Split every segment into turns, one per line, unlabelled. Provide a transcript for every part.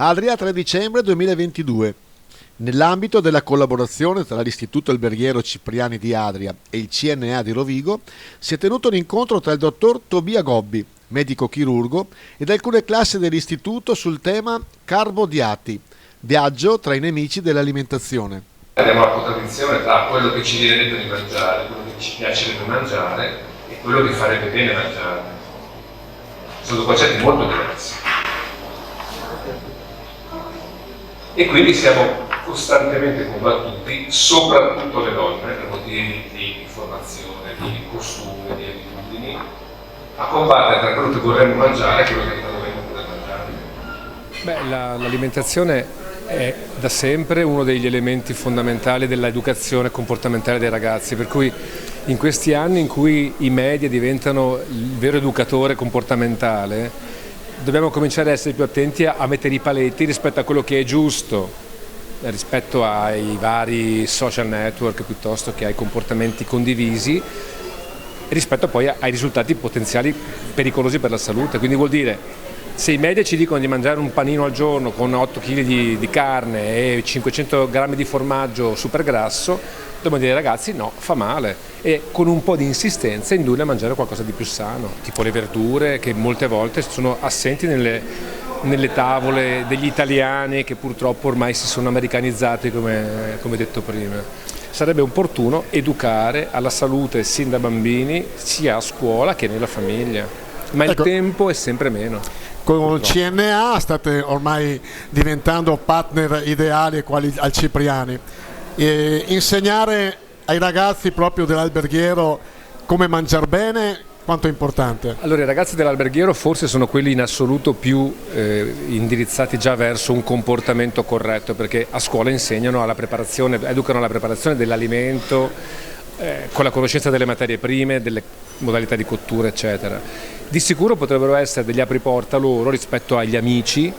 Adria 3 dicembre 2022. Nell'ambito della collaborazione tra l'Istituto Alberghiero Cipriani di Adria e il CNA di Rovigo si è tenuto un incontro tra il dottor Tobia Gobbi, medico chirurgo, ed alcune classi dell'istituto sul tema Carbodiati, viaggio tra i nemici dell'alimentazione.
Abbiamo la contraddizione tra quello che ci viene detto di mangiare, quello che ci piacerebbe mangiare e quello che farebbe bene mangiare. Sono due concetti molto diversi. E quindi siamo costantemente combattuti, soprattutto le donne, per motivi di informazione, di costume, di abitudini, a combattere tra quello che vorremmo mangiare e quello che dovremmo poter mangiare.
L'alimentazione è da sempre uno degli elementi fondamentali dell'educazione comportamentale dei ragazzi, per cui in questi anni in cui i media diventano il vero educatore comportamentale, dobbiamo cominciare ad essere più attenti a mettere i paletti rispetto a quello che è giusto, rispetto ai vari social network piuttosto che ai comportamenti condivisi, rispetto poi ai risultati potenziali pericolosi per la salute. Quindi vuol dire, se i media ci dicono di mangiare un panino al giorno con 8 kg di carne e 500 grammi di formaggio super grasso, dobbiamo dire ai ragazzi no, fa male, e con un po' di insistenza indurli a mangiare qualcosa di più sano, tipo le verdure che molte volte sono assenti nelle tavole degli italiani che purtroppo ormai si sono americanizzati, come detto prima. Sarebbe opportuno educare alla salute sin da bambini, sia a scuola che nella famiglia, ma il tempo è sempre meno.
Con il CNA state ormai diventando partner ideali quali al Cipriani. Insegnare ai ragazzi proprio dell'alberghiero come mangiare bene, quanto è importante?
Allora, i ragazzi dell'alberghiero forse sono quelli in assoluto più indirizzati già verso un comportamento corretto, perché a scuola insegnano educano alla preparazione dell'alimento, con la conoscenza delle materie prime, delle modalità di cottura, eccetera. Di sicuro potrebbero essere degli apriporta loro rispetto agli amici,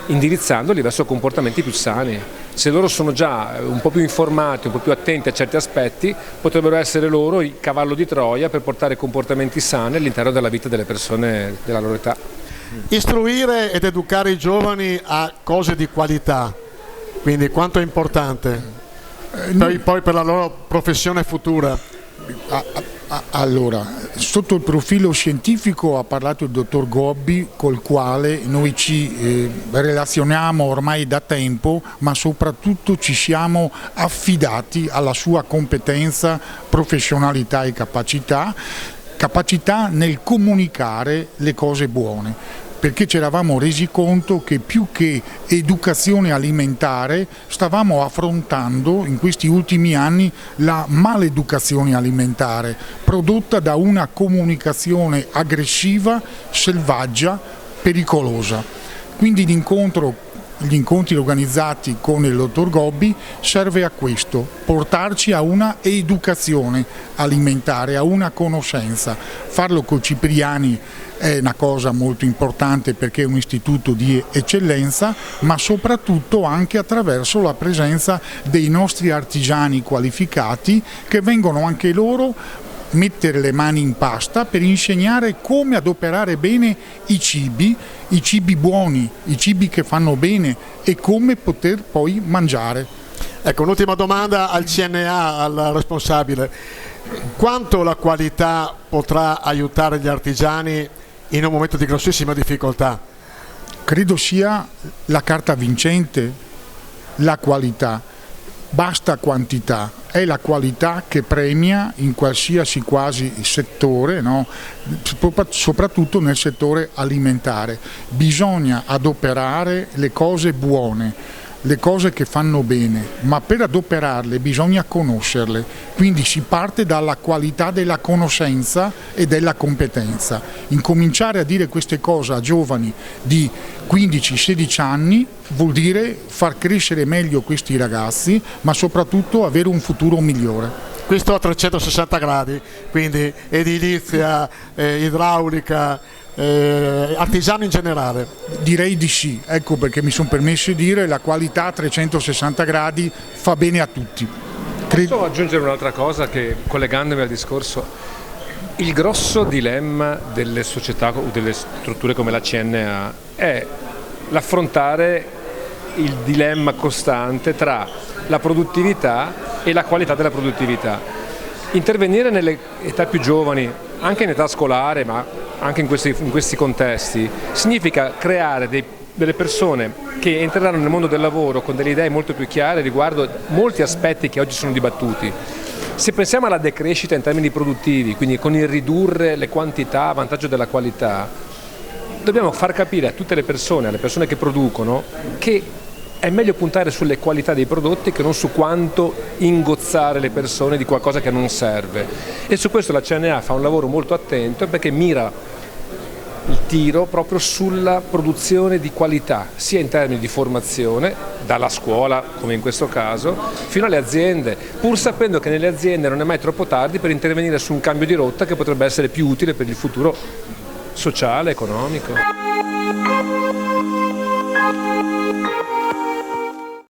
indirizzandoli verso comportamenti più sani. Se loro sono già un po' più informati, un po' più attenti a certi aspetti, potrebbero essere loro il cavallo di Troia per portare comportamenti sani all'interno della vita delle persone della loro età.
Istruire ed educare i giovani a cose di qualità, quindi quanto è importante poi per la loro professione futura?
Allora, sotto il profilo scientifico ha parlato il dottor Gobbi, col quale noi ci relazioniamo ormai da tempo, ma soprattutto ci siamo affidati alla sua competenza, professionalità e capacità nel comunicare le cose buone, perché ci eravamo resi conto che più che educazione alimentare stavamo affrontando in questi ultimi anni la maleducazione alimentare prodotta da una comunicazione aggressiva, selvaggia, pericolosa. Quindi gli incontri organizzati con il dottor Gobbi serve a questo, portarci a una educazione alimentare, a una conoscenza. Farlo con Cipriani è una cosa molto importante perché è un istituto di eccellenza, ma soprattutto anche attraverso la presenza dei nostri artigiani qualificati che vengono anche loro mettere le mani in pasta per insegnare come adoperare bene i cibi buoni, i cibi che fanno bene e come poter poi mangiare.
Ecco, un'ultima domanda al CNA, al responsabile. Quanto la qualità potrà aiutare gli artigiani in un momento di grossissima difficoltà?
Credo sia la carta vincente, la qualità. Basta quantità, è la qualità che premia in qualsiasi quasi settore, no? Soprattutto nel settore alimentare. Bisogna adoperare le cose buone, le cose che fanno bene, ma per adoperarle bisogna conoscerle, quindi si parte dalla qualità della conoscenza e della competenza. Incominciare a dire queste cose a giovani di 15-16 anni vuol dire far crescere meglio questi ragazzi, ma soprattutto avere un futuro migliore.
Questo a 360 gradi, quindi edilizia, idraulica, artigiano in generale.
Direi di sì, ecco perché mi sono permesso di dire la qualità a 360 gradi fa bene a tutti.
Posso aggiungere un'altra cosa che, collegandomi al discorso, il grosso dilemma delle società o delle strutture come la CNA è l'affrontare il dilemma costante tra la produttività e la qualità della produttività. Intervenire nelle età più giovani, anche in età scolare, ma anche in questi contesti, significa creare delle persone che entreranno nel mondo del lavoro con delle idee molto più chiare riguardo molti aspetti che oggi sono dibattuti. Se pensiamo alla decrescita in termini produttivi, quindi con il ridurre le quantità a vantaggio della qualità, dobbiamo far capire a tutte le persone, alle persone che producono, che è meglio puntare sulle qualità dei prodotti che non su quanto ingozzare le persone di qualcosa che non serve. E su questo la CNA fa un lavoro molto attento perché mira il tiro proprio sulla produzione di qualità, sia in termini di formazione, dalla scuola come in questo caso, fino alle aziende, pur sapendo che nelle aziende non è mai troppo tardi per intervenire su un cambio di rotta che potrebbe essere più utile per il futuro sociale, economico.